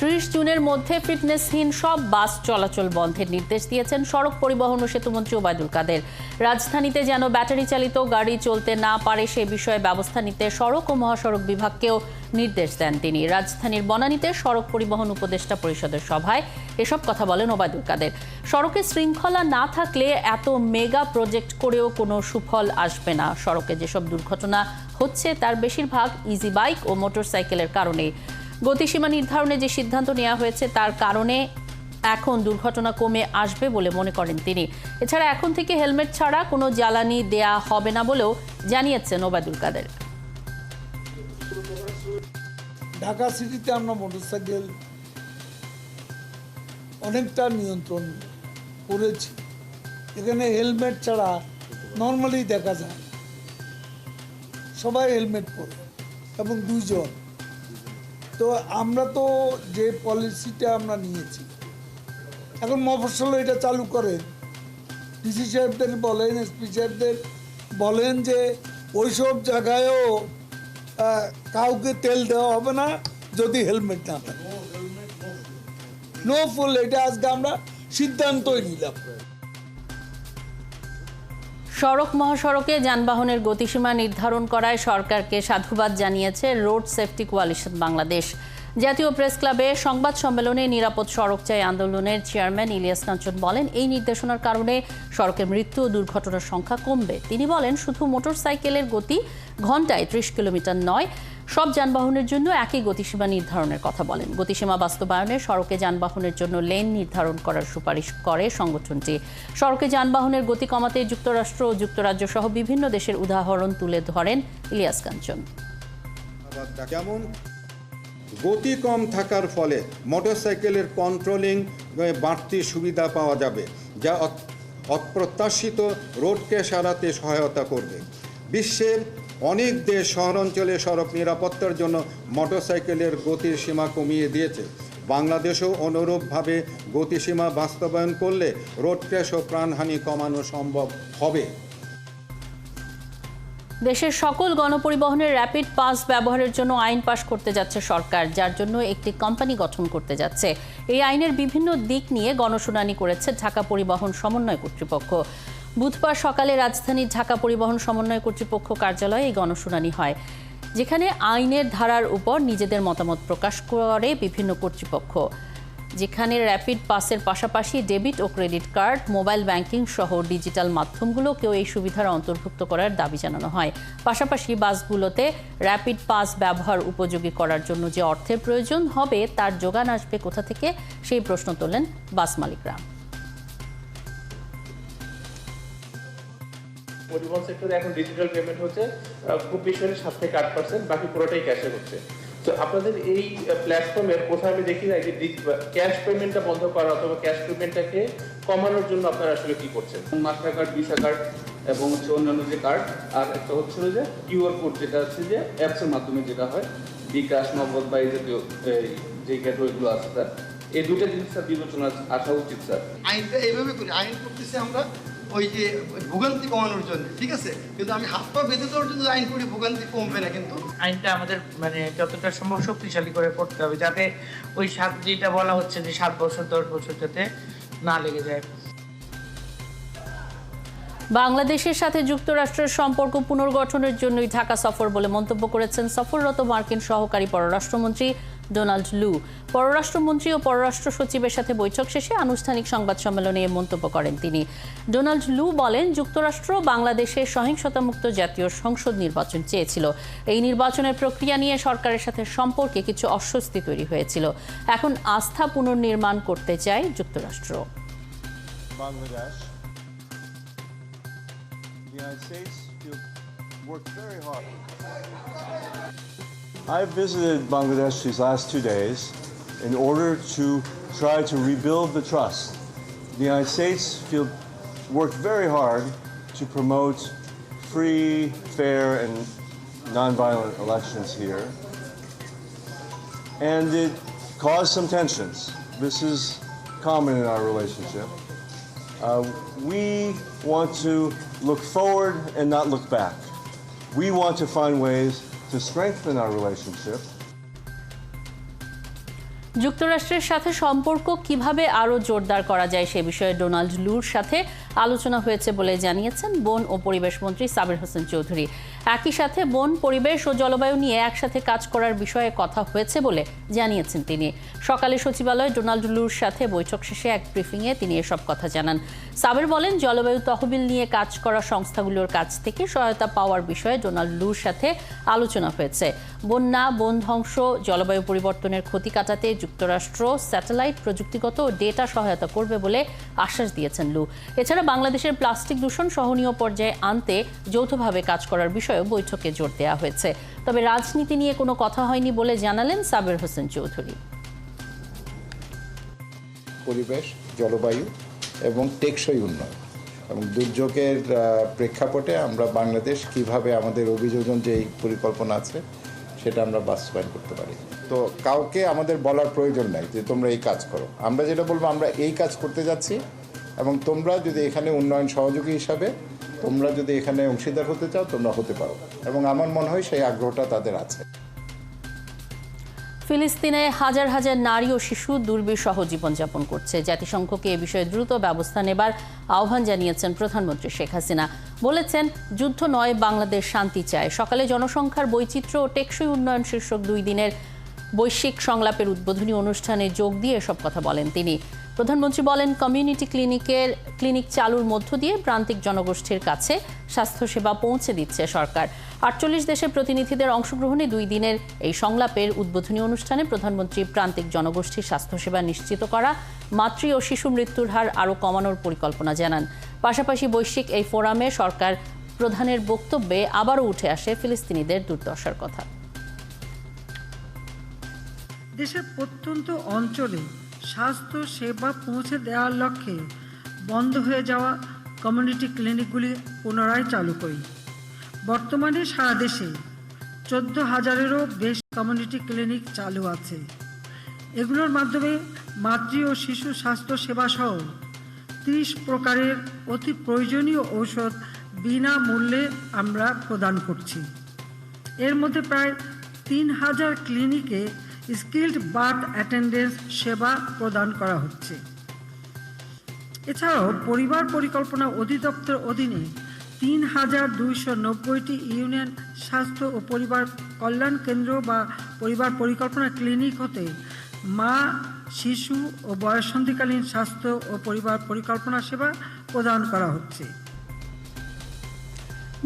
30 জুনের মধ্যে ফিটনেসহীন সব বাস চলাচল বন্ধের নির্দেশ দিয়েছেন সড়ক পরিবহন ও সেতুমন্ত্রী ওবায়দুল কাদের। রাজধানীতে যেন ব্যাটারি চালিত গাড়ি চলতে না পারে সে বিষয়ে ব্যবস্থা নিতে সড়ক ও মহাসড়ক বিভাগকেও নির্দেশ দেন তিনি। রাজধানীর বনানীতে সড়ক পরিবহন উপদেষ্টা পরিষদের সভায় এসব কথা বলেন ওবায়দুল কাদের। সড়কে শৃঙ্খলা না থাকলে এত মেগা প্রজেক্ট করেও কোনো সুফল আসবে না। সড়কে যেসব দুর্ঘটনা হচ্ছে তার বেশিরভাগ ইজি বাইক ও মোটরসাইকেলের কারণে। গতিসীমা নির্ধারণে যে সিদ্ধান্ত নেওয়া হয়েছে তার কারণে এখন দুর্ঘটনা কমে আসবে বলে মনে করেন তিনি। এছাড়া এখন থেকে হেলমেট ছাড়া কোনো জ্বালানি দেয়া হবে না বলেও জানিয়েছেন ওবায়দুল কাদের। ঢাকা সিটিতে আমরা মোটরসাইকেল অনেকটা নিয়ন্ত্রণ করেছি। এখানে হেলমেট ছাড়া নর্মালি দেখা যায় সবাই হেলমেট পরে এবং দুইজন। তো আমরা তো যে পলিসিটা আমরা নিয়েছি, এখন মফস্বল এটা চালু করেন, ডিসি সাহেবদের বলেন, এসপি সাহেবদের বলেন যে ওইসব জায়গায়ও কাউকে তেল দেওয়া হবে না যদি হেলমেট না থাকে। নো ফুল, এটা আজকে আমরা সিদ্ধান্তই নিলাম। সড়ক মহাসড়কে যানবাহনের গতিসীমা নির্ধারণ করায় সরকারকে সাধুবাদ জানিয়েছে রোড সেফটি কোয়ালিশন বাংলাদেশ। জাতীয় প্রেস ক্লাবে সংবাদ সম্মেলনে নিরাপদ সড়ক চাই আন্দোলনের চেয়ারম্যান ইলিয়াস কাঞ্চন বলেন, এই নির্দেশনার কারণে সড়কে মৃত্যু ও দুর্ঘটনার সংখ্যা কমবে। তিনি বলেন, শুধু মোটরসাইকেলের গতি ঘন্টায় 30 কিলোমিটার নয়, সব যানবাহনের জন্য একই গতিসীমা নির্ধারণের কথা বলেন। গতিসীমা বাস্তবায়নে সড়কে যানবাহনের জন্য লেন নির্ধারণ করার সুপারিশ করে সংগঠনটি। সড়কে যানবাহনের গতি কমাতে যুক্তরাষ্ট্র ও যুক্তরাজ্য সহ বিভিন্ন দেশের উদাহরণ তুলে ধরেন ইলিয়াস কাঞ্চন। যেমন গতি কম থাকার ফলে মোটরসাইকেলের কন্ট্রোলিং বাড়তি সুবিধা পাওয়া যাবে, যা অপ্রত্যাশিত রোড ক্র্যাশ এড়াতে সহায়তা করবে। বিশ্বের অনেক দেশ শহরাঞ্চলে সড়ক নিরাপত্তার জন্য মোটরসাইকেলের গতির সীমা কমিয়ে দিয়েছে। বাংলাদেশেও অনুরূপভাবে গতিসীমা বাস্তবায়ন করলে রোড ক্র্যাশ ও প্রাণহানি কমানো সম্ভব হবে। দেশের সকল গণপরিবহনের র্যাপিড পাস ব্যবহারের জন্য আইন পাশ করতে যাচ্ছে সরকার, যার জন্য একটি কোম্পানি গঠন করতে যাচ্ছে। এই আইনের বিভিন্ন দিক নিয়ে গণশুনানি করেছে ঢাকা পরিবহন সমন্বয় কর্তৃপক্ষ। বুধবার সকালে রাজধানীর ঢাকা পরিবহন সমন্বয় কর্তৃপক্ষ কার্যালয়ে এই গণশুনানি হয়, যেখানে আইনের ধারার উপর নিজেদের মতামত প্রকাশ করে বিভিন্ন কর্তৃপক্ষ। যেখানে র্যাপিড পাসের পাশাপাশি ডেবিট ও ক্রেডিট কার্ড, মোবাইল ব্যাংকিং সহ ডিজিটাল মাধ্যমগুলোকেও এই সুবিধার অন্তর্ভুক্ত করার দাবি জানানো হয়। পাশাপাশি বাসগুলোতে র্যাপিড পাস ব্যবহার উপযোগী করার জন্য যে অর্থের প্রয়োজন হবে তার যোগান আসবে কোথা থেকে, সেই প্রশ্ন তোলেন বাস মালিকরা। পরিবহন সেক্টরে এখন ডিজিটাল পেমেন্ট হচ্ছে খুব বেশি হলে 7 থেকে 8%, বাকি পুরোটাই ক্যাশে হচ্ছে। তো আপনাদের এই প্ল্যাটফর্মের কোথাও আমি দেখি না যে ক্যাশ পেমেন্টটা বন্ধ করা অথবা ক্যাশ পেমেন্টটাকে কমানোর জন্য আপনারা আসলে কি করছেন? মাস্টার কার্ড, ভিসা কার্ড এবং হচ্ছে অন্যান্য যে কার্ড, আর একটা হচ্ছিল যে কিউআর কোড, যেটা হচ্ছে যে অ্যাপসের মাধ্যমে যেটা হয়, বিকাশ, নগদ বা এই জাতীয় যে গেটওয়েগুলো আছে স্যার, এই দুইটা জিনিস স্যার বিবেচনা আসা উচিত স্যার। আইনটা এইভাবে করি, আইন করতেছি আমরা ওই যে ভোগান্তি কমানোর জন্য, ঠিক আছে, কিন্তু আমি হাত পা বেঁধে দেওয়ার জন্য আইন করি, ভোগান্তি কমবে না। কিন্তু আইনটা আমাদের যতটা সম্ভব শক্তিশালী করে করতে হবে, যাতে ওই যেটা বলা হচ্ছে যে 7 বছর 10 বছর যাতে না লেগে যায়। বাংলাদেশের সাথে যুক্তরাষ্ট্রের সম্পর্ক পুনর্গঠনের জন্যই ঢাকা সফর বলে মন্তব্য করেছেন সফররত মার্কিন সহকারী পররাষ্ট্রমন্ত্রী ডোনাল্ড লু। পররাষ্ট্রমন্ত্রী ও পররাষ্ট্র সচিবের সাথে বৈঠক শেষে আনুষ্ঠানিক সংবাদ সম্মেলনে এ মন্তব্য করেন তিনি। ডোনাল্ড লু বলেন, যুক্তরাষ্ট্র বাংলাদেশে সহিংসতামুক্ত জাতীয় সংসদ নির্বাচন চেয়েছিল। এই নির্বাচনের প্রক্রিয়া নিয়ে সরকারের সাথে সম্পর্কে কিছু অস্বস্তি তৈরি হয়েছিল। এখন আস্থা পুনর্নির্মাণ করতে চায় যুক্তরাষ্ট্র। I visited Bangladesh these last 2 days in order to try to rebuild the trust. The United States worked very hard to promote free, fair, and nonviolent elections here. And it caused some tensions. This is common in our relationship. We want to look forward and not look back. We want to find ways to strengthen our relationship. যুক্তরাষ্ট্রের সাথে সম্পর্ক কিভাবে আরও জোরদার করা যায় সে বিষয়ে Donald লুর সাথে আলোচনা হয়েছে বলে জানিয়েছেন বন ও পরিবেশ মন্ত্রী সাবির হোসেন চৌধুরী। একই সাথে বন, পরিবেশ ও জলবায়ু নিয়ে একসাথে কাজ করার বিষয়ে কথা হয়েছে বলে জানিয়েছেন তিনি। সকালে সচিবালয়ে ডোনাল্ড লুর সাথে বৈঠক শেষে এক ব্রিফিংয়ে তিনি এসব কথা জানান। সাবির বলেন, জলবায়ু তহবিল নিয়ে কাজ করা সংস্থাগুলোর কাছ থেকে সহায়তা পাওয়ার বিষয়ে ডোনাল্ড লুর সাথে আলোচনা হয়েছে। বন্যা, বন ধ্বংস, জলবায়ু পরিবর্তনের ক্ষতি কাটাতে যুক্তরাষ্ট্র স্যাটেলাইট, প্রযুক্তিগত ও ডেটা সহায়তা করবে বলে আশ্বাস দিয়েছেন লু। এছাড়া বাংলাদেশের প্লাস্টিক দূষণ সহনীয় পর্যায়ে আনতে যৌথভাবে কাজ করার বিষয়েও বৈঠকে জোর দেওয়া হয়েছে। তবে রাজনীতি নিয়ে কোনো কথা হয়নি বলে জানালেন সাবির হোসেন চৌধুরী। পরিবেশ, জলবায়ু এবং টেকসই উন্নয়ন এবং দুর্যোগের প্রেক্ষাপটে আমরা বাংলাদেশ কিভাবে আমাদের অভিযোজন যে পরিকল্পনা আছে সেটা আমরা বাস্তবায়ন করতে পারি। তো কাউকে আমাদের বলার প্রয়োজন নাই যে তোমরা এই কাজ করো। আমরা যেটা বলবো, আমরা এই কাজ করতে যাচ্ছি এবং তোমরা যদি এখানে উন্নয়ন সহযোগী হিসাবে তোমরা যদি এখানে অংশীদার হতে চাও তোমরা হতে পারো, এবং আমার মনে হয় সেই আগ্রহটা তাদের আছে। ফিলিস্তিনে হাজার হাজার নারী ও শিশু দুর্বিষহ জীবনযাপন করছে। জাতিসংঘকে এ বিষয়ে দ্রুত ব্যবস্থা নেবার আহ্বান জানিয়েছেন প্রধানমন্ত্রী শেখ হাসিনা। বলেছেন, যুদ্ধ নয়, বাংলাদেশ শান্তি চায়। সকালে জনসংখ্যার বৈচিত্র্য ও টেকসই উন্নয়ন শীর্ষক 2 দিনের বৈশ্বিক সংলাপের উদ্বোধনী অনুষ্ঠানে যোগ দিয়ে এসব কথা বলেন তিনি। প্রধানমন্ত্রী বলেন, কমিউনিটি ক্লিনিক চালুর মধ্য দিয়ে প্রান্তিক জনগোষ্ঠীর কাছে স্বাস্থ্যসেবা পৌঁছে দিচ্ছে সরকার। 48 দেশের প্রতিনিধিদের অংশগ্রহণে 2 দিনের এই সংলাপের উদ্বোধনী অনুষ্ঠানে প্রধানমন্ত্রী প্রান্তিক জনগোষ্ঠীর স্বাস্থ্যসেবা নিশ্চিত করা, মাতৃ ও শিশু মৃত্যুর হার আরও কমানোর পরিকল্পনা জানান। পাশাপাশি বৈশ্বিক এই ফোরামে সরকার প্রধানের বক্তব্যে আবারও উঠে আসে ফিলিস্তিনিদের দুর্দশার কথা। দেশের প্রত্যন্ত অঞ্চলে স্বাস্থ্য সেবা পৌঁছে দেওয়ার লক্ষ্যে বন্ধ হয়ে যাওয়া কমিউনিটি ক্লিনিকগুলি পুনরায় চালু করি। বর্তমানে সারা দেশে 14,000-এরও বেশি কমিউনিটি ক্লিনিক চালু আছে। এগুলোর মাধ্যমে মাতৃ ও শিশু স্বাস্থ্য সেবা সহ 30 প্রকারের অতি প্রয়োজনীয় ঔষধ বিনামূল্যে আমরা প্রদান করছি। এর মধ্যে প্রায় 3,000 ক্লিনিকে স্কিল্ড বার্থ অ্যাটেন্ডেন্স সেবা প্রদান করা হচ্ছে। এছাড়াও পরিবার পরিকল্পনা অধিদপ্তর অধীনে 3,290টি ইউনিয়ন স্বাস্থ্য ও পরিবার কল্যাণ কেন্দ্র বা পরিবার পরিকল্পনা ক্লিনিক হতে মা, শিশু ও বয়ঃসন্ধিকালীন স্বাস্থ্য ও পরিবার পরিকল্পনা সেবা প্রদান করা হচ্ছে।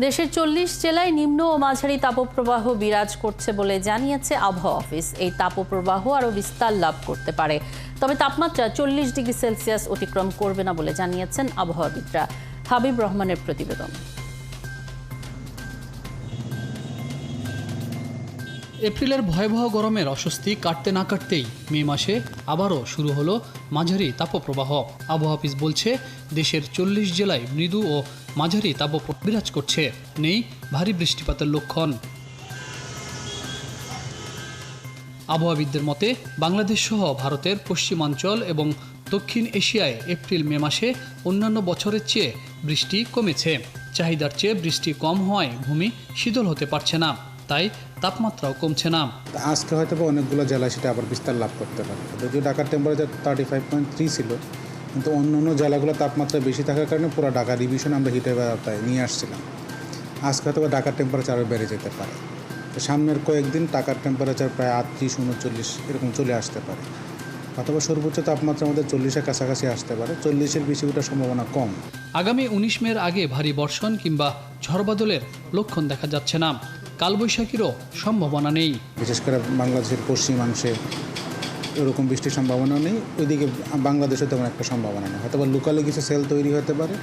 দেশের 40 জেলায় নিম্ন ও মাঝারি তাপপ্রবাহ বিরাজ করছে বলে জানিয়েছে আবহাওয়া অফিস। এই তাপপ্রবাহ আরও বিস্তার লাভ করতে পারে, তবে তাপমাত্রা 40 ডিগ্রি সেলসিয়াস অতিক্রম করবে না বলে জানিয়েছেন আবহাওয়াবিদরা। হাবিব রহমানের প্রতিবেদন। এপ্রিলের ভয়াবহ গরমের অস্বস্তি কাটতে না কাটতেই মে মাসে আবারও শুরু হলো মাঝারি তাপপ্রবাহ। আবহাওয়া অফিস বলছে, দেশের 40 জেলায় মৃদু ও মাঝারি তাপপ্রবাহ বিরাজ করছে, নেই ভারী বৃষ্টিপাতের লক্ষণ। আবহাওয়াবিদদের মতে, বাংলাদেশ সহ ভারতের পশ্চিমাঞ্চল এবং দক্ষিণ এশিয়ায় এপ্রিল মে মাসে অন্যান্য বছরের চেয়ে বৃষ্টি কমেছে। চাহিদার চেয়ে বৃষ্টি কম হওয়ায় ভূমি শীতল হতে পারছে না, তাই তাপমাত্রাও কমছে না। আজকে হয়তো অনেকগুলো জেলায় সেটা আবার বিস্তার লাভ করতে পারে। যদিও ঢাকার টেম্পারেচার 35.3 ছিল, কিন্তু অন্য অন্য জেলাগুলো তাপমাত্রা বেশি থাকার কারণে পুরো ঢাকা ডিভিশন আমরা হিটের আওতায় নিয়ে আসছিলাম। আজকে হয়তো ঢাকার টেম্পারেচার আরও বেড়ে যেতে পারে। তো সামনের কয়েকদিন ঢাকার টেম্পারেচার প্রায় 38-39 এরকম চলে আসতে পারে, অথবা সর্বোচ্চ তাপমাত্রা আমাদের 40-এর কাছাকাছি আসতে পারে। 40-এর বেশি ওঠার সম্ভাবনা কম। আগামী 19 মের আগে ভারী বর্ষণ কিংবা ঝড়বাদলের লক্ষণ দেখা যাচ্ছে না। কালবৈশাখীরও সম্ভাবনা নেই। বিশেষ করে বাংলাদেশের পশ্চিমাংশে এরকম বৃষ্টির সম্ভাবনা নেই। ওইদিকে বাংলাদেশে তেমন একটা সম্ভাবনা নেই। হয়তো বা লোকালে কিছু সেল তৈরি হতে পারে,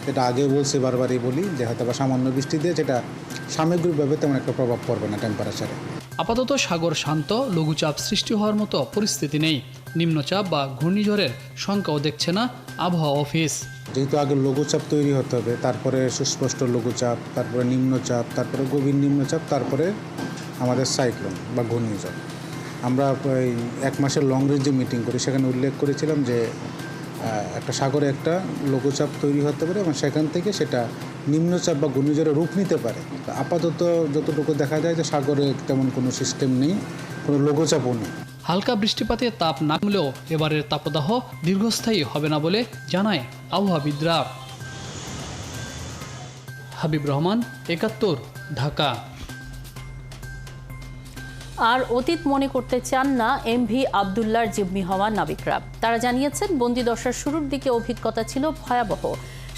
যেটা আগে বলছি, বারবারই বলি, যে হয়তো বা সামান্য বৃষ্টি দিয়ে যেটা সামগ্রিকভাবে তেমন একটা প্রভাব পড়বে না টেম্পারেচারে। আপাতত সাগর শান্ত, লঘুচাপ সৃষ্টি হওয়ার মতো পরিস্থিতি নেই। নিম্নচাপ বা ঘূর্ণিঝড়ের শঙ্কাও দেখছে না আবহাওয়া অফিস। যেহেতু আগে লঘুচাপ তৈরি হতে হবে, তারপরে সুস্পষ্ট লঘুচাপ, তারপরে নিম্নচাপ, তারপরে গভীর নিম্নচাপ, তারপরে আমাদের সাইক্লোন বা ঘূর্ণিঝড়। আমরা এই 1 মাসের লং রেঞ্জ যে মিটিং করি, সেখানে উল্লেখ করেছিলাম যে একটা সাগরে একটা লঘুচাপ তৈরি হতে পারে এবং সেখান থেকে সেটা নিম্নচাপ বা ঘূর্ণিঝড়ে রূপ নিতে পারে। আপাতত যতটুকু দেখা যায় যে সাগরে তেমন কোনো সিস্টেম নেই, কোনো লঘুচাপও নেই। হালকা বৃষ্টিপাতে তাপ না কমলেও এবারের তাপদাহ দীর্ঘস্থায়ী হবে না বলে জানায় আবহাওয়াবিদরা। হাবিব রহমান, ৭১, ঢাকা। আর অতীত মনে করতে চান না এমভি আবদুল্লাহর জিম্মি হওয়া নাবিকরা। তারা জানিয়েছেন, বন্দিদশার শুরুর দিকে অভিজ্ঞতা ছিল ভয়াবহ।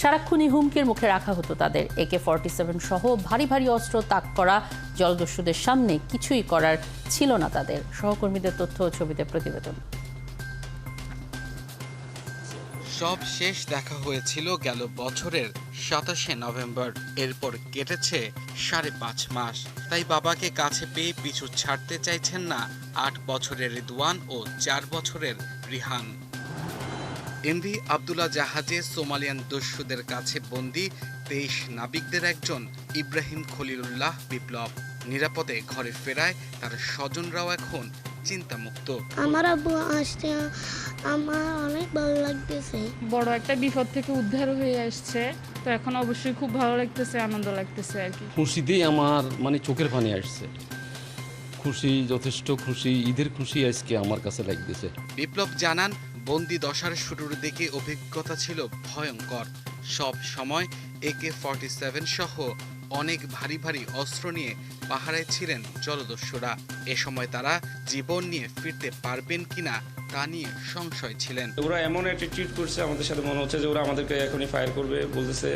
সারাক্ষণই হুমকির মুখে রাখা হতো তাদের। AK-47 সহ ভারী ভারী অস্ত্র তাক করা জলদস্যুদের সামনে কিছুই করার ছিল না তাদের। সহকর্মীদের তথ্য ও ছবিতে প্রতিবেদন। সব শেষ দেখা হয়েছিল গেল বছরের ২৭শে নভেম্বর। এরপর কেটেছে ৫.৫ মাস। তাই বাবাকে কাছে পেয়ে পিছু ছাড়তে চাইছেন না ৮ বছরের রিদওয়ান ও ৪ বছরের রিহান। এমভি আবদুল্লাহ জাহাজে সোমালিয়ান দস্যুদের কাছে বন্দী ২৩ নাবিকদের একজন ইব্রাহিম খলিলুল্লাহ বিপ্লব। নিরাপদে ঘরে ফেরায় তার স্বজনরাও এখন চিন্তামুক্ত। আমার আব্বু আসছে, আমার অনেক ভালো লাগতেছে। বড় একটা বিপদ থেকে উদ্ধার হয়ে আসছে, তো এখন অবশ্যই খুব ভালো লাগতেছে, আনন্দ লাগতেছে আর কি। খুশিতেই আমার চোখের পানি আসছে। খুশি, যথেষ্ট খুশি, ঈদের খুশি আজকে আমার কাছে লাগতেছে। বিপ্লব জানান, বন্দি দশার শুরুর দিকে অভিজ্ঞতা ছিল ভয়ঙ্কর। সব সময় AK-47 সহ অনেক ভারী ভারী অস্ত্র নিয়ে পাহারায় ছিলেন জলদস্যুরা। এ সময় তারা জীবন নিয়ে ফিরতে পারবেন কিনা তা নিয়ে সংশয় ছিলেন। ওরা এমন অ্যাটিটিউড করছে আমাদের সাথে, মনে হচ্ছে যে ওরা আমাদেরকে এখনই ফায়ার করবে। বলতেছে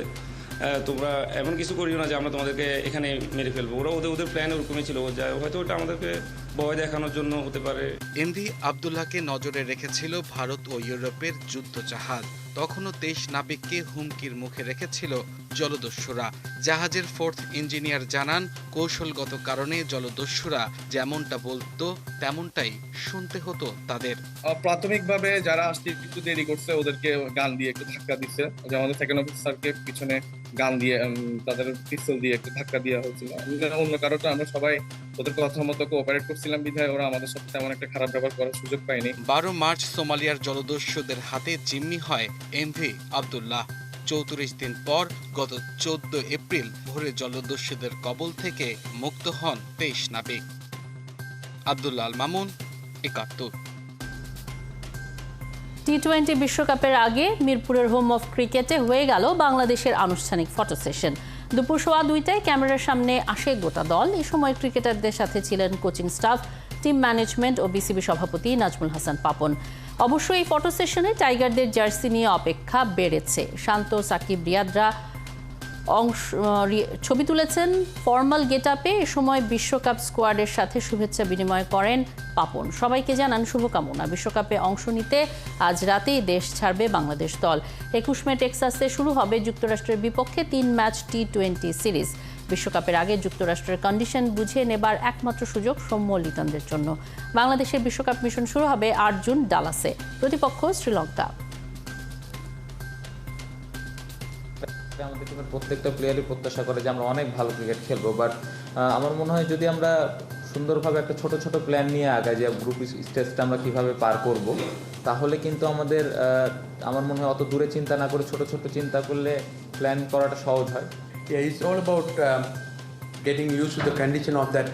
তোমরা এমন কিছু করিও না যে আমরা তোমাদেরকে এখানে মেরে ফেলবো। ওরা ওদের প্ল্যান ওরকমই ছিল, হয়তো ওটা আমাদেরকে ভয় দেখানোর জন্য হতে পারে। এমভি আবদুল্লাহকে নজরে রেখেছিল ভারত ও ইউরোপের যুদ্ধ জাহাজ। তখনও ২৩ নাবিককে হুমকির মুখে রেখেছিল জলদস্যুরা। জাহাজের 4th ইঞ্জিনিয়ার জানান, কৌশলগত কারণে জলদস্যুরা যেমনটা বলতো তেমনটাই শুনতে হতো তাদের। প্রাথমিকভাবে যারা আসতে একটু দেরি করছে ওদেরকে গান দিয়ে একটু ধাক্কা দিচ্ছে। আমাদের সেকেন্ড অফিসারকে পিছনে গান দিয়ে তাদের পিস্তল দিয়ে একটু ধাক্কা দেওয়া হয়েছিল। অন্য কারোটা আমরা সবাই ওদের কথা মতো কোঅপারেট করছিলাম বিধায় ওরা আমাদের সাথে তেমন একটা খারাপ ব্যবহার করার সুযোগ পায়নি। ১২ মার্চ সোমালিয়ার জলদস্যুদের হাতে জিম্মি হয় এমভি আবদুল্লাহ। ৩৪ দিন পর গত ১৪ এপ্রিল ভোরে জলদস্যুদের কবল থেকে মুক্ত হন ২৩ নাবিক। আব্দুল্লাহ আল মামুন, ৭১। টি-20 বিশ্বকাপের আগে মিরপুরের হোম অফ ক্রিকেটে হয়ে গেল বাংলাদেশের আনুষ্ঠানিক ফটো সেশন। দুপুর ১:২টায় ক্যামেরার সামনে আসে গোটা দল। এই সময় ক্রিকেটারদের সাথে ছিলেন কোচিং স্টাফ, টিম ম্যানেজমেন্ট ও বিসিবি সভাপতি নাজমুল হাসান পাপন। অবশ্য এই ফটো সেশনে টাইগারদের জার্সি নিয়ে অপেক্ষা বেড়েছে। শান্ত, সাকিব, রিয়াদরা ছবি তুলেছেন ফর্মাল গেটআপে। এ সময় বিশ্বকাপ স্কোয়াডের সাথে শুভেচ্ছা বিনিময় করেন পাপন। সবাইকে জানান শুভকামনা। বিশ্বকাপে অংশ নিতে আজ রাতেই দেশ ছাড়বে বাংলাদেশ দল। ২১ মে টেক্সাসে শুরু হবে যুক্তরাষ্ট্রের বিপক্ষে ৩ ম্যাচ টি-20 সিরিজ। বিশ্বকাপের আগে যুক্তরাষ্ট্রের কন্ডিশন বুঝে নেবার একমাত্র সুযোগ সৌম্য লিটনদের জন্য। বাংলাদেশের বিশ্বকাপ মিশন শুরু হবে ৮ জুন ডালাসে। প্রতিপক্ষ শ্রীলঙ্কা। আমাদের টিমের প্রত্যেকটা প্লেয়ারই প্রত্যাশা করে যে আমরা অনেক ভালো ক্রিকেট খেলবো, বাট আমার মনে হয় যদি আমরা সুন্দরভাবে একটা ছোট ছোট প্ল্যান নিয়ে আগাই যে গ্রুপ স্টেজটা আমরা কিভাবে পার করব, তাহলে কিন্তু আমাদের আমার মনে হয় অত দূরে চিন্তা না করে ছোট ছোট চিন্তা করলে প্ল্যান করাটা সহজ হয়। It's all about getting used to the condition of that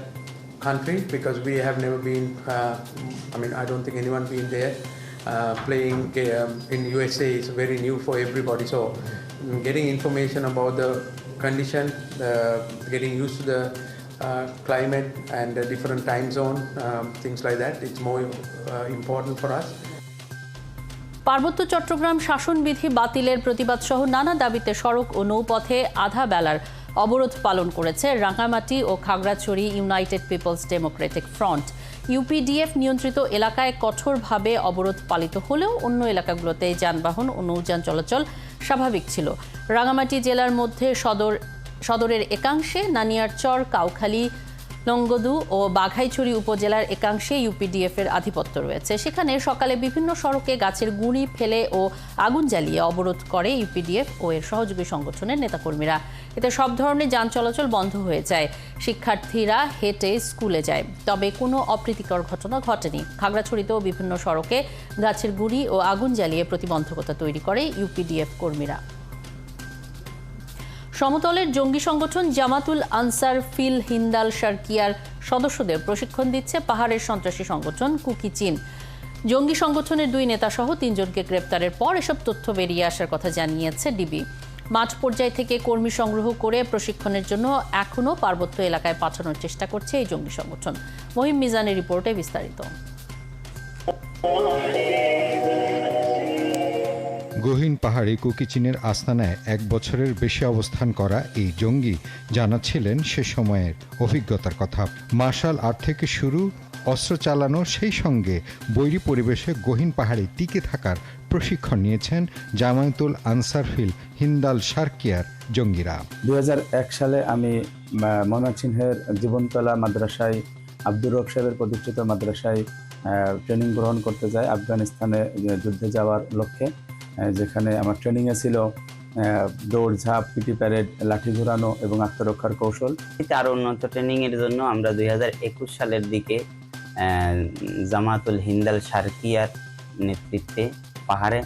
country because we have never been, I don't think anyone been there. Playing in USA is very new for everybody, so getting information about the condition, getting used to the climate and the different time zone, things like that, it's more important for us. পার্বত্য চট্টগ্রাম শাসনবিধি বাতিলের প্রতিবাদ সহ নানা দাবিতে সড়ক ও নৌপথে আধা বেলার অবরোধ পালন করেছে রাঙামাটি ও Khagrachari united peoples democratic front. UPDF নিয়ন্ত্রিত এলাকায় কঠোরভাবে অবরোধ পালিত হলেও অন্য এলাকাগুলোতে যানবাহন ও নৌযান চলাচল স্বাভাবিক ছিল। রাঙামাটি জেলার মধ্যে সদরের একাংশে, নানিয়ারচর, কাউখালী, লংগদু ও বাঘাইছড়ি উপজেলার একাংশে ইউপিডিএফের আধিপত্য রয়েছে। সেখানে সকালে বিভিন্ন সড়কে গাছের গুঁড়ি ফেলে ও আগুন জ্বালিয়ে অবরোধ করে ইউপিডিএফ ও এর সহযোগী সংগঠনের নেতাকর্মীরা। এতে সব ধরনের যান চলাচল বন্ধ হয়ে যায়। শিক্ষার্থীরা হেঁটে স্কুলে যায়, তবে কোনো অপ্রীতিকর ঘটনা ঘটেনি। খাগড়াছড়িতেও বিভিন্ন সড়কে গাছের গুঁড়ি ও আগুন জ্বালিয়ে প্রতিবন্ধকতা তৈরি করে ইউপিডিএফ কর্মীরা। সমতলের জঙ্গি সংগঠন জামাতুল আনসার ফিল হিন্দাল শারকিয়ার সদস্যদের প্রশিক্ষণ দিচ্ছে পাহাড়ের সন্ত্রাসী সংগঠন কুকি চীন। জঙ্গি সংগঠনের 2 নেতা সহ 3 জনকে গ্রেপ্তারের পর এসব তথ্য বেরিয়ে আসার কথা জানিয়েছে ডিবি। মাঠ পর্যায় থেকে কর্মী সংগ্রহ করে প্রশিক্ষণের জন্য এখনও পার্বত্য এলাকায় পাঠানোর চেষ্টা করছে এই জঙ্গি সংগঠন। মহিম মিজানের রিপোর্টে বিস্তারিত। গহীন পাহাড়ি কুকি চীনের আস্তানায় 1 বছরের বেশি অবস্থান করা এই জঙ্গি জানাচ্ছিলেন সে সময়ের অভিজ্ঞতার কথা। মার্শাল আর্ট থেকে শুরু, অস্ত্র চালানো, সেই সঙ্গে বৈরী পরিবেশে গহীন পাহাড়ে টিকে থাকার প্রশিক্ষণ নিয়েছেন জামায়াতুল আনসারফিল হিন্দাল সার্কিয়ার জঙ্গিরা। 2001 সালে আমি ময়মনসিংহের জীবনতলা মাদ্রাসায় আব্দুর রব সাহেবের প্রতিষ্ঠিত মাদ্রাসায় ট্রেনিং গ্রহণ করতে যাই আফগানিস্তানে যুদ্ধে যাওয়ার লক্ষ্যে, যেখানে আমার ট্রেনিংয়ে ছিল দৌড়ঝাঁপ, পিটি প্যারেড, লাঠি ঘোরানো এবং আত্মরক্ষার কৌশল। আরও উন্নত ট্রেনিংয়ের জন্য আমরা 2021 সালের দিকে জামাতুল হিন্দাল সার্কিয়ার নেতৃত্বে পাহাড়ে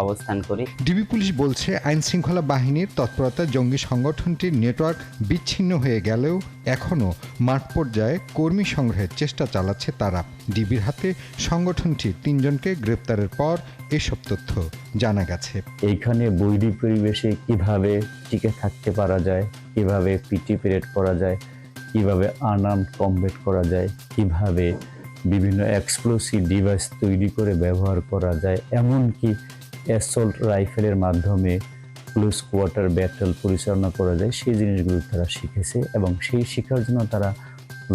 অবস্থান করি। ডিবি পুলিশ বলছে, আইন শৃঙ্খলা বাহিনীর তৎপরতা জঙ্গি সংগঠনটির নেটওয়ার্ক বিচ্ছিন্ন হয়ে গেলেও এখনও মাঠ পর্যায়ে কর্মী সংগ্রহের চেষ্টা চালাচ্ছে তারা। ডিবির হাতে সংগঠনটির 3 জনকে গ্রেপ্তারের পর এসব তথ্য জানা গেছে। এইখানে বৈরী পরিবেশে কিভাবে টিকে থাকতে পারা যায়, কিভাবে পিটি প্যারেড করা যায়, কিভাবে আনআর্মড কমব্যাট করা যায়, কিভাবে বিভিন্ন এক্সপ্লোসিভ ডিভাইস তৈরি করে ব্যবহার করা যায়, এমনকি অ্যাসল্ট রাইফেলের মাধ্যমে ক্লোজ কোয়ার্টার ব্যাটল পরিচালনা করা যায়, সেই জিনিসগুলো তারা শিখেছে এবং সেই শেখার জন্য তারা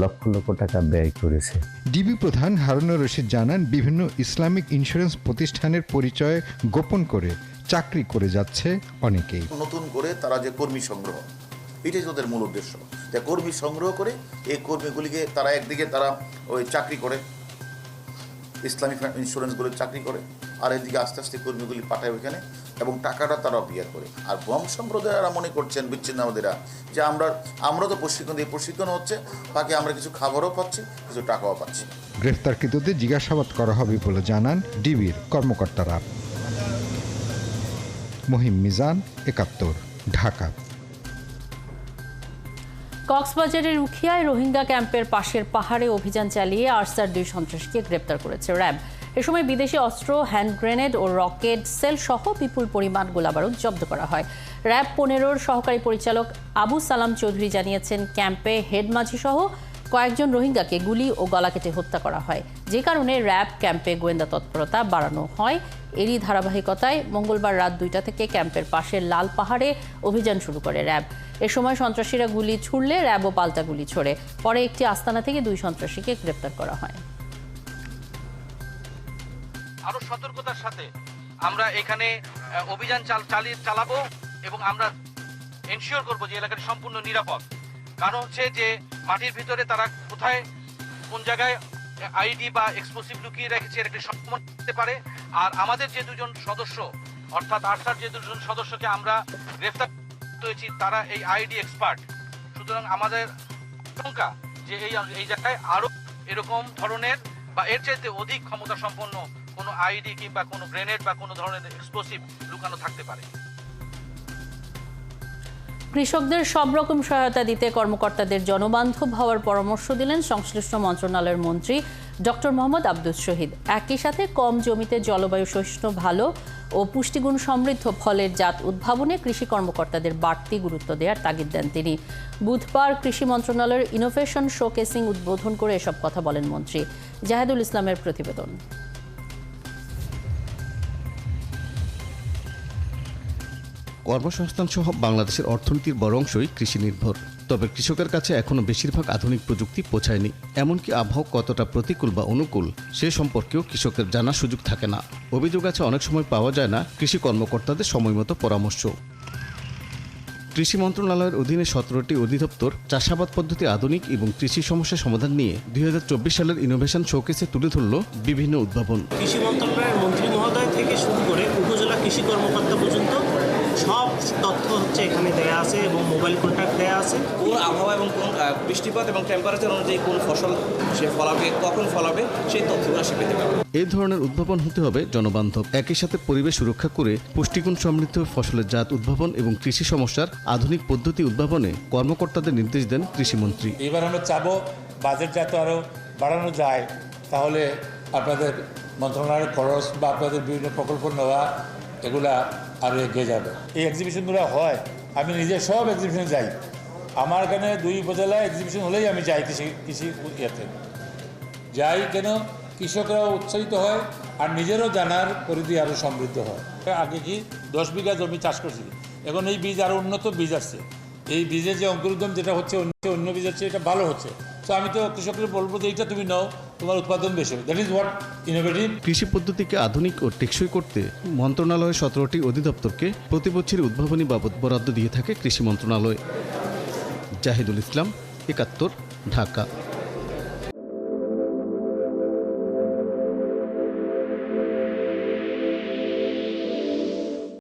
লক্ষ লক্ষ টাকা ব্যয় করেছে। ডিবি প্রধান হারুনুর রশিদ জানান, বিভিন্ন ইসলামিক ইন্স্যুরেন্স প্রতিষ্ঠানের পরিচয় গোপন করে চাকরি করে যাচ্ছে অনেকেই। নতুন করে তারা যে কর্মী সংগ্রহ, এটাই তাদের মূল উদ্দেশ্য। যে কর্মী সংগ্রহ করে এই কর্মীগুলিকে তারা একদিকে তারা ওই চাকরি করে, ইসলামিক ইন্স্যুরেন্সগুলো চাকরি করে, আর এদিকে আস্তে আস্তে কর্মীগুলি পাঠায় ওইখানে এবং টাকাটা তারা বিয়ার করে। আর বম সম্প্রদায়েরা মনে করছেন বিচ্ছিন্নবাদীরা যে আমরা তো প্রশিক্ষণ দিয়ে প্রশিক্ষণ হচ্ছে, বাকি আমরা কিছু খাবারও পাচ্ছি, কিছু টাকাও পাচ্ছি। গ্রেফতারকৃতদের জিজ্ঞাসাবাদ করা হবে বলে জানান ডিবির কর্মকর্তারা। মহিম মিজান, 71, ঢাকা। কক্সবাজারের উখিয়ায় রোহিঙ্গা ক্যাম্পের পাশের পাহাড়ে অভিযান চালিয়ে আরসার 2 সন্ত্রাসীকে গ্রেপ্তার করেছে র্যাব। এ সময় বিদেশি অস্ত্র, হ্যান্ড গ্রেনেড ও রকেট সেল সহ বিপুল পরিমাণ গোলাবারুদ জব্দ করা হয়। র্যাব 15-র সহকারী পরিচালক আবু সালাম চৌধুরী জানিয়েছেন, ক্যাম্পে হেড মাঝি সহ কয়েকজন রোহিঙ্গাকে গুলি ও গলা কেটে হত্যা করা হয়, যে কারণে র্যাব ক্যাম্পে গোয়েন্দা তৎপরতা বাড়ানো হয়। এরই ধারাবাহিকতায় মঙ্গলবার রাত 2টা থেকে ক্যাম্পের পাশের লাল পাহাড়ে অভিযান শুরু করে র্যাব। এ সময় সন্ত্রাসীরা গুলি ছুড়লে র্যাবও পাল্টা গুলি ছোড়ে। পরে একটি আস্তানা থেকে 2 সন্ত্রাসীকে গ্রেপ্তার করা হয়। আরো সতর্কতার সাথে আমরা এখানে অভিযান চালাবো এবং আমরা এনশিওর করব যে এলাকাটি সম্পূর্ণ নিরাপদ। কারণ হচ্ছে যে মাটির ভিতরে তারা কোথায় কোন জায়গায় আইডি বা এক্সপ্লোসিভ লুকিয়ে রেখেছে এর একটা সম্ভাবনা থাকতে পারে। আর আমাদের যে 2 জন সদস্য, অর্থাৎ আরসার যে 2 জন সদস্যকে আমরা গ্রেফতার হয়েছি, তারা এই আইডি এক্সপার্ট। সুতরাং আমাদের আশঙ্কা যে এই জায়গায় আরো এরকম ধরনের বা এর চাইতে অধিক ক্ষমতা সম্পন্ন কোনো আইডি কিংবা কোনো গ্রেনেড বা কোনো ধরনের এক্সপ্লোসিভ লুকানো থাকতে পারে। কৃষকদের সব রকম সহায়তা দিতে কর্মকর্তাদের জনবান্ধব হওয়ার পরামর্শ দিলেন সংশ্লিষ্ট মন্ত্রণালয়ের মন্ত্রী ডক্টর মোহাম্মদ আব্দুস শহীদ। একই সাথে কম জমিতে জলবায়ু সহিষ্ণু ভালো ও পুষ্টিগুণ সমৃদ্ধ ফলের জাত উদ্ভাবনে কৃষি কর্মকর্তাদের বাড়তি গুরুত্ব দেওয়ার তাগিদ দেন তিনি। বুধবার কৃষি মন্ত্রণালয়ের ইনোভেশন শোকেসিং উদ্বোধন করে এসব কথা বলেন মন্ত্রী। জাহেদুল ইসলামের প্রতিবেদন। কর্মসংস্থান সহ বাংলাদেশের অর্থনীতির বড় অংশই কৃষি নির্ভর। তবে কৃষকের কাছে এখনও বেশিরভাগ আধুনিক প্রযুক্তি পৌঁছায়নি। এমনকি আবহাওয়া কতটা প্রতিকূল বা অনুকূল সে সম্পর্কেও কৃষকের জানার সুযোগ থাকে না। অভিযোগ আছে, অনেক সময় পাওয়া যায় না কৃষি কর্মকর্তাদের সময়মতো পরামর্শ। কৃষি মন্ত্রণালয়ের অধীনে 17টি অধিদপ্তর চাষাবাদ পদ্ধতি আধুনিক এবং কৃষি সমস্যা সমাধান নিয়ে 2024 সালের ইনোভেশন শোকেসে তুলে ধরল বিভিন্ন উদ্ভাবন। কৃষি মন্ত্রণালয়ের মন্ত্রী মহোদয় থেকে শুরু করে উপজেলা কৃষি কর্মকর্তা পর্যন্ত সব তথ্য হচ্ছে এখানে দেয়া আছে এবং মোবাইল কন্ট্যাক্ট দেয়া আছে। কোন আবহাওয়া এবং কোন বৃষ্টিপাত এবং টেম্পারেচার অনুযায়ী কোন ফসল সে ফলাবে, কখন ফলাবে, সেই তথ্যগুলো সে পেতে পারবে। এই ধরনের উদ্ভাবন হতে হবে জনবান্ধব, একই সাথে পরিবেশ সুরক্ষা করে পুষ্টিগুণ সমৃদ্ধ ফসলের জাত উদ্ভাবন এবং কৃষি সমস্যার আধুনিক পদ্ধতি উদ্ভাবনে কর্মকর্তাদের নির্দেশ দেন কৃষিমন্ত্রী। এবার আমরা চাবো বাজেট যাতে আরও বাড়ানো যায়, তাহলে আপনাদের মন্ত্রণালয়ের খরচ বা আপনাদের বিভিন্ন প্রকল্প নেওয়া এগুলা আরও এগিয়ে যাবে। এই এক্সিবিশনগুলো হয়, আমি নিজে সব এক্সিবিশনে যাই। আমার এখানে 2 উপজেলায় এক্সিবিশন হলেই আমি যাই কৃষি ইয়েতে যাই, কেন কৃষকরাও উৎসাহিত হয় আর নিজেরও জানার পরিধি আরও সমৃদ্ধ হয়। আগে কি 10 বিঘা জমি চাষ করছি, এখন এই বীজ আরও উন্নত বীজ আসছে, এই বীজের যে অঙ্কুরোদ্গম যেটা হচ্ছে অন্য বীজ হচ্ছে, এটা ভালো হচ্ছে। তো আমি তো কৃষকদের বলবো যে এইটা তুমি নাও, তোমার উৎপাদন বেশি হবে। That is what innovative. কৃষি পদ্ধতিকে আধুনিক ও টেকসই করতে মন্ত্রণালয় 17টি অধিদপ্তরকে প্রতি বছরই উদ্ভাবনী বাবদ বরাদ্দ দিয়ে থাকে কৃষি মন্ত্রণালয়। জাহিদুল ইসলাম, 71, ঢাকা।